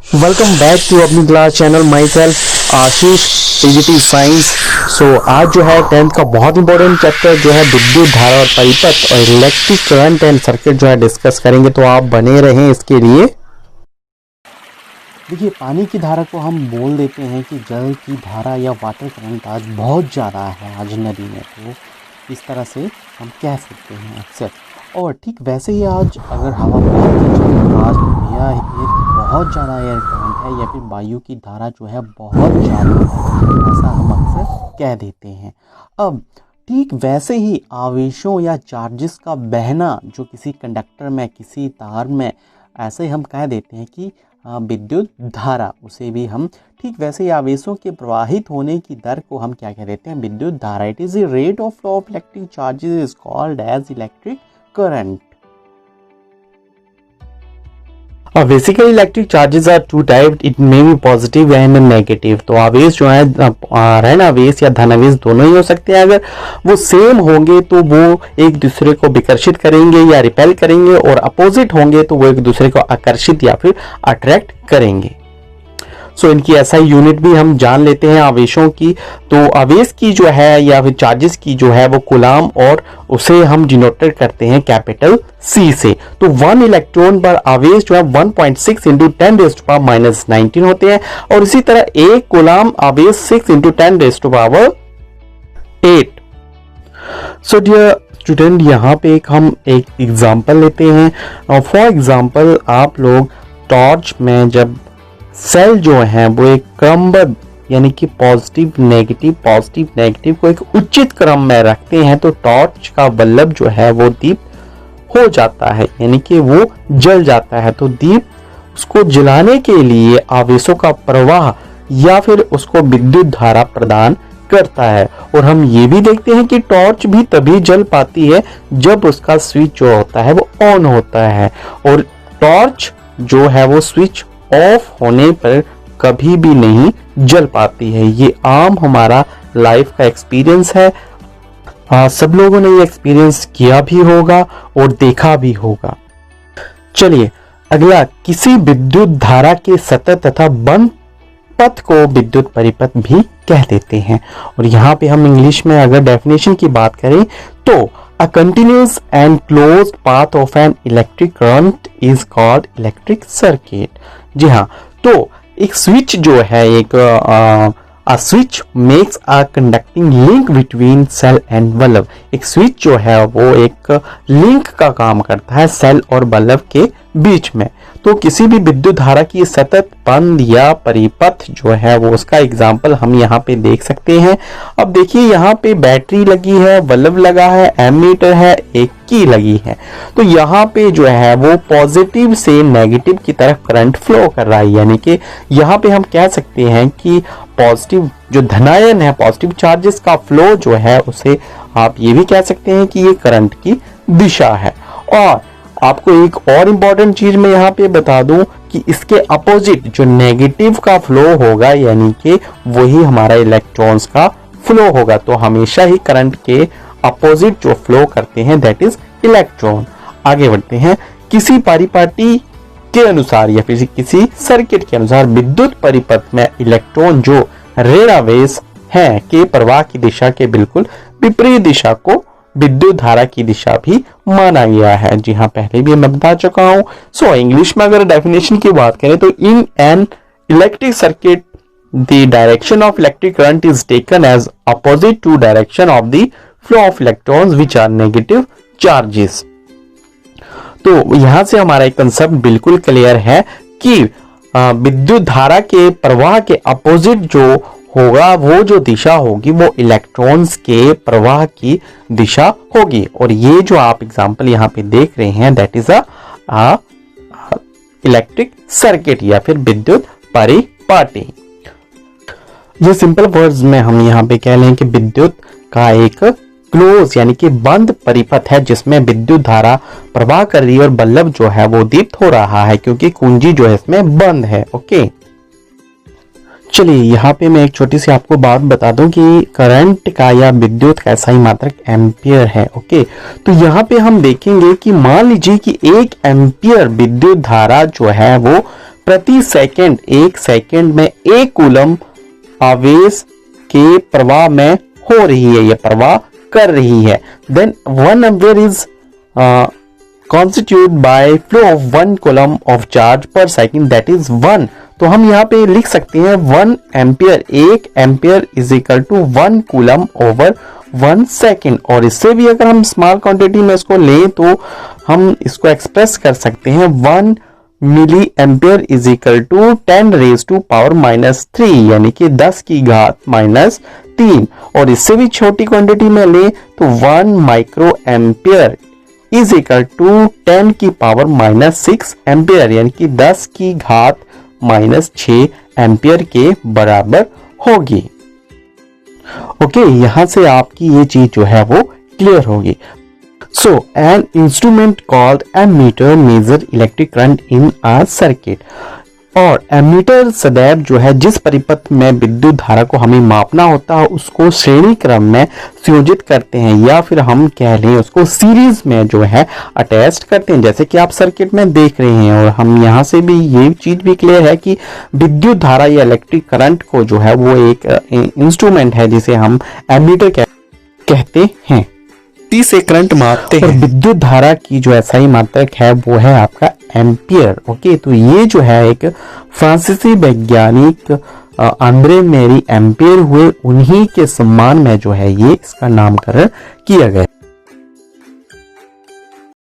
Welcome back to अपनी class channel my self Ashish PGT science. आज जो है 10th का बहुत इंपॉर्टेंट चैप्टर जो है विद्युत धारा और परिपथ और इलेक्ट्रिक करंट एंड सर्किट जो है डिस्कस करेंगे, तो आप बने रहें इसके लिए। देखिए, पानी की धारा को हम बोल देते हैं कि जल की धारा या वाटर करंट आज बहुत ज़्यादा है आज नदी में, तो इस तरह से हम कह सकते हैं अक्सर। और ठीक वैसे ही आज अगर हवा आज भैया ये बहुत ज़्यादा एयर करंट है या फिर वायु की धारा जो है बहुत ज़्यादा है, ऐसा हम अक्सर कह देते हैं। अब ठीक वैसे ही आवेशों या चार्जेस का बहना जो किसी कंडक्टर में, किसी तार में, ऐसे हम कह देते हैं कि विद्युत धारा, उसे भी हम ठीक वैसे ही आवेशों के प्रवाहित होने की दर को हम क्या कह देते हैं, विद्युत धारा। It is the rate of flow of electric charges is called as electric current. Basically electric charges are two type, it may be positive and negative. तो आवेश जो है ऋण आवेश या धन आवेश दोनों ही हो सकते हैं। अगर वो सेम होंगे तो वो एक दूसरे को विकर्षित करेंगे या रिपेल करेंगे, और अपोजिट होंगे तो वो एक दूसरे को आकर्षित या फिर अट्रैक्ट करेंगे। इनकी ऐसा यूनिट भी हम जान लेते हैं आवेशों की। तो आवेश की जो है या फिर चार्जेस की जो है वो कूलाम, और उसे हम डिनोटेड करते हैं कैपिटल C से। तो 1 इलेक्ट्रॉन पर आवेश जो है 1.6 इंटू 10⁻⁻19 होते हैं, और इसी तरह एक कूलाम आवेश 6 इंटू 10⁻8। डियर स्टूडेंट, यहाँ पे हम एक एग्जाम्पल लेते हैं। फॉर एग्जाम्पल, आप लोग टॉर्च में जब सेल जो है वो एक क्रमबद्ध यानी कि पॉजिटिव नेगेटिव को एक उचित क्रम में रखते हैं, तो टॉर्च का बल्ब जो है वो दीप हो जाता है, यानी कि वो जल जाता है। तो दीप उसको जलाने के लिए आवेशों का प्रवाह या फिर उसको विद्युत धारा प्रदान करता है। और हम ये भी देखते हैं कि टॉर्च भी तभी जल पाती है जब उसका स्विच जो होता है वो ऑन होता है, और टॉर्च जो है वो स्विच ऑफ होने पर कभी भी नहीं जल पाती है। ये आम हमारा लाइफ का एक्सपीरियंस है। सब लोगों ने ये एक्सपीरियंस किया भी होगा और देखा भी होगा। चलिए अगला, किसी विद्युत धारा के सतत तथा बंद पथ को विद्युत परिपथ भी कह देते हैं। और यहाँ पे हम इंग्लिश में अगर डेफिनेशन की बात करें तो A continuous and closed path of an electric current is called electric circuit। जी हाँ, तो एक स्विच जो है a switch makes a conducting link between cell and bulb। एक स्विच जो है वो एक लिंक का काम करता है सेल और बल्ब के बीच में। तो किसी भी विद्युत धारा की सतत बंद या परिपथ जो है वो उसका एग्जाम्पल हम यहाँ पे देख सकते हैं। अब देखिए, यहाँ पे बैटरी लगी है, बल्ब लगा है, एमीटर है, एक की लगी है। तो यहाँ पे जो है वो पॉजिटिव से नेगेटिव की तरफ करंट फ्लो कर रहा है, यानी कि यहाँ पे हम कह सकते हैं कि पॉजिटिव जो धनायन है, पॉजिटिव चार्जेस का फ्लो जो है उसे आप ये भी कह सकते हैं कि ये करंट की दिशा है। और आपको एक और इम्पॉर्टेंट चीज मैं यहाँ पे बता दूं कि इसके अपोजिट जो नेगेटिव का फ्लो होगा, यानी कि वही हमारा इलेक्ट्रॉन्स का फ्लो होगा। तो हमेशा ही करंट के अपोजिट जो फ्लो करते हैं दैट इज इलेक्ट्रॉन। आगे बढ़ते हैं, किसी परिपाटी के अनुसार या फिर किसी सर्किट के अनुसार विद्युत परिपथ में इलेक्ट्रॉन जो ऋण आवेश है के प्रवाह की दिशा के बिल्कुल विपरीत दिशा को विद्युत धारा की दिशा भी माना गया है। जी हाँ, पहले भी मैं बता चुका हूं। इंग्लिश में अगर डेफिनेशन की बात करें तो in an electric circuit the direction of electric current is taken as opposite to direction of the flow of electrons which are negative charges. तो यहां से हमारा एक कंसेप्ट बिल्कुल क्लियर है कि विद्युत धारा के प्रवाह के अपोजिट जो होगा, वो जो दिशा होगी वो इलेक्ट्रॉन्स के प्रवाह की दिशा होगी। और ये जो आप एग्जांपल यहाँ पे देख रहे हैं that is a electric circuit या फिर विद्युत परिपाटी। ये सिंपल वर्ड्स में हम यहाँ पे कह लें कि विद्युत का एक क्लोज यानी कि बंद परिपथ है जिसमें विद्युत धारा प्रवाह कर रही है और बल्ब जो है वो दीप्त हो रहा है क्योंकि कुंजी जो है इसमें बंद है। ओके, चलिए यहाँ पे मैं एक छोटी सी आपको बात बता दूं कि करंट का या विद्युत का सही मात्रक एम्पियर है। ओके, तो यहाँ पे हम देखेंगे कि मान लीजिए कि 1 एम्पियर विद्युत धारा जो है वो प्रति सेकंड, एक सेकंड में 1 कूलम आवेश के प्रवाह में हो रही है, यह प्रवाह कर रही है। Then 1 ampere is constituted by flow of 1 coulomb of charge per second, that is 1। तो हम यहाँ पे लिख सकते हैं 1 ampere, 1 ampere is equal to 1 coulomb over 1 second. और इससे भी अगर हम स्मॉल क्वांटिटी में इसको लें तो हम इसको एक्सप्रेस कर सकते हैं 1 milli ampere is equal to 10 raise to power -3, यानी कि 10 की घात -3। और इससे भी छोटी क्वांटिटी में लें तो 1 micro ampere is equal to 10 की पावर -6 एम्पियर, यानी कि 10 की घात -6 एम्पियर के बराबर होगी। ओके, यहां से आपकी ये चीज जो है वो क्लियर होगी। So an instrument called ammeter measure electric current in a circuit. और एमीटर सदैव जो है जिस परिपथ में विद्युत धारा को हमें मापना होता है उसको श्रेणी क्रम में संयोजित करते हैं, या फिर हम कह लें उसको सीरीज में जो है अटैच करते हैं, जैसे कि आप सर्किट में देख रहे हैं। और हम यहाँ से भी ये चीज भी क्लियर है कि विद्युत धारा या इलेक्ट्रिक करंट को जो है वो एक इंस्ट्रूमेंट है जिसे हम एमीटर कहते हैं, से करंट मापते हैं। विद्युत धारा की जो एसआई मात्रक है वो है आपका एम्पियर। ओके, तो ये जो है एक फ्रांसीसी वैज्ञानिक आंद्रे मेरी एम्पियर हुए, उन्हीं के सम्मान में जो है ये इसका नामकरण किया गया।